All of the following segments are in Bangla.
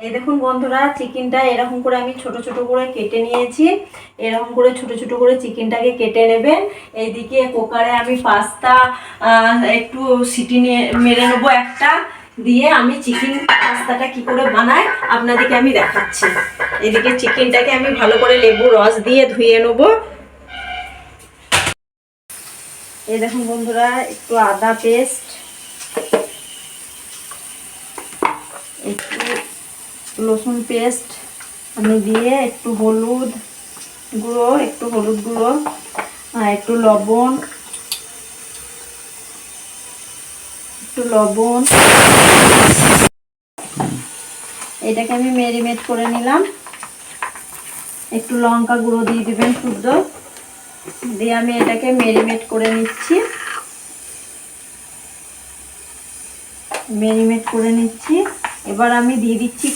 এই দেখুন বন্ধুরা, চিকেনটা এরকম করে আমি ছোট ছোট করে কেটে নিয়েছি। এরকম করে ছোট ছোট করে চিকেনটাকে কেটে নেবেন। এইদিকে কুকারে আমি পাস্তা একটু সিটি নিয়ে মেরে নেবো একটা, দিয়ে আমি চিকেন পাস্তাটা কি করে বানাই আপনাদেরকে আমি দেখাচ্ছি। এদিকে চিকেনটাকে আমি ভালো করে লেবু রস দিয়ে ধুয়ে নেবো। এই দেখুন বন্ধুরা, একটু আদা পেস্ট, একটু রসুন পেস্ট আমি দিয়ে একটু হলুদ গুঁড়ো, একটু লবণ, এটাকে আমি ম্যারিনেট করে নিলাম। একটু লঙ্কা গুঁড়ো দিয়ে দিবেন শুদ্ধ, দিয়ে আমি এটাকে ম্যারিনেট করে নিচ্ছি। এবার আমি দিয়ে দিচ্ছি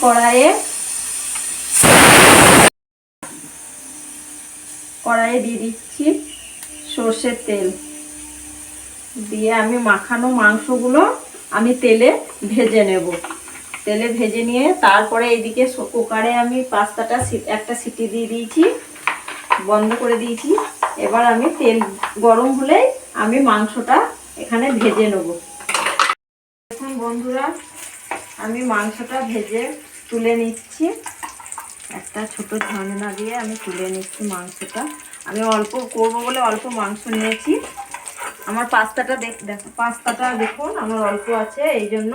কড়াইয়ে দিয়ে দিচ্ছি সর্ষের তেল, দিয়ে আমি মাখানো মাংসগুলো আমি তেলে ভেজে নেব। তেলে ভেজে নিয়ে তারপরে এইদিকে কুকারে আমি পাস্তাটা একটা সিটি দিয়ে দিয়েছি, বন্ধ করে দিয়েছি। এবার আমি তেল গরম হলেই আমি মাংসটা এখানে ভেজে নেব। এখন বন্ধুরা, আমি মাংসটা ভেজে তুলে নিচ্ছি। একটা ছোট ঝামেলা দিয়ে আমি তুলে নিচ্ছি মাংসটা। আমি অল্প করবো বলে অল্প মাংস নিয়েছি। আমার পাস্তাটা পাস্তাটা দেখুন আমার অল্প আছে, এই জন্য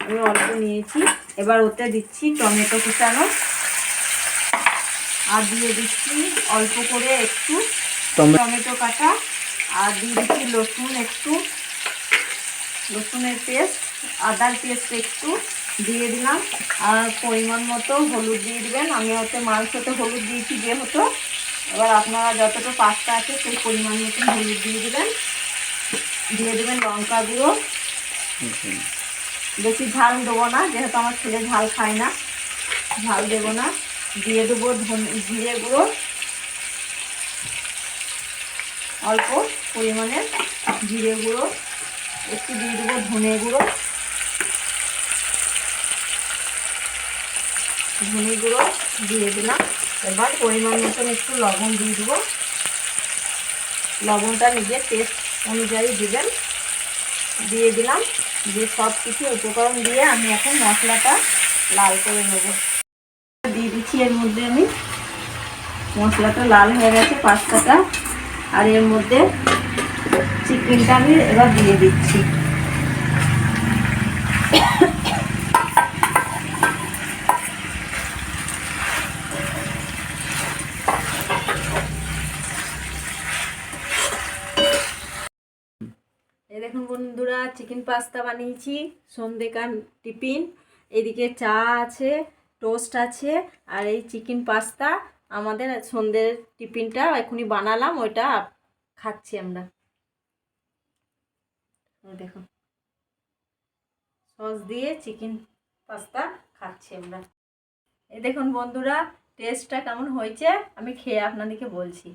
আমি অল্প নিয়েছি। এবার ওতে দিচ্ছি টমেটো কুচানো, আর দিয়ে দিচ্ছি অল্প করে একটু টমেটো কাটা, আর দিয়ে দিচ্ছি রসুনের পেস্ট, আদার পেস্ট একটু দিয়ে দিলাম, আর পরিমাণ মতো হলুদ দিয়ে দিবেন। আমি ওতে মাংসতে হলুদ দিয়েছি যেহেতু, এবার আপনারা যতটা পাস্তা আছে সেই পরিমাণ মতো হলুদ দিয়ে দিবেন। দিয়ে দেবেন লঙ্কা গুঁড়ো, বেশি ঝাল দেবো না যেহেতু আমার ছেলে ঝাল খায় না, ঝাল দেবো না। দিয়ে দেবো জিরে গুঁড়ো, অল্প পরিমাণে জিরে গুঁড়ো, একটু দিয়ে দেবো ধনে গুঁড়ো, দিয়ে দিলাম। এবার পরিমাণ মতন একটু লবণ দিয়ে দেবো, লবণটা নিজের টেস্ট অনুযায়ী দিবেন। দিয়ে দিলাম, দিয়ে সব কিছু উপকরণ দিয়ে আমি এখন মশলাটা লাল করে নেব। দিয়ে দিচ্ছি এর মধ্যে আমি, মশলাটা লাল হয়ে গেছে পাস্তাটা, আর এর মধ্যে চিকেনটা আমি এবার দিয়ে দিচ্ছি। এই দেখুন বন্ধুরা, চিকেন পাস্তা বানিয়েছি সন্ধ্যেকার টিফিন। এদিকে চা আছে, টোস্ট আছে, আর এই চিকেন পাস্তা আমাদের সন্ধ্যের টিফিনটা এখনই বানালাম, ওইটা খাচ্ছি আমরা। দেখুন সস দিয়ে চিকেন পাস্তা খাচ্ছি আমরা। এই দেখুন বন্ধুরা, টেস্টটা কেমন হয়েছে আমি খেয়ে আপনাদেরকে বলছি।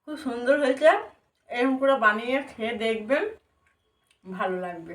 খুব সুন্দর হয়েছে, এরকম করে বানিয়ে খেয়ে দেখবেন, ভালো লাগবে।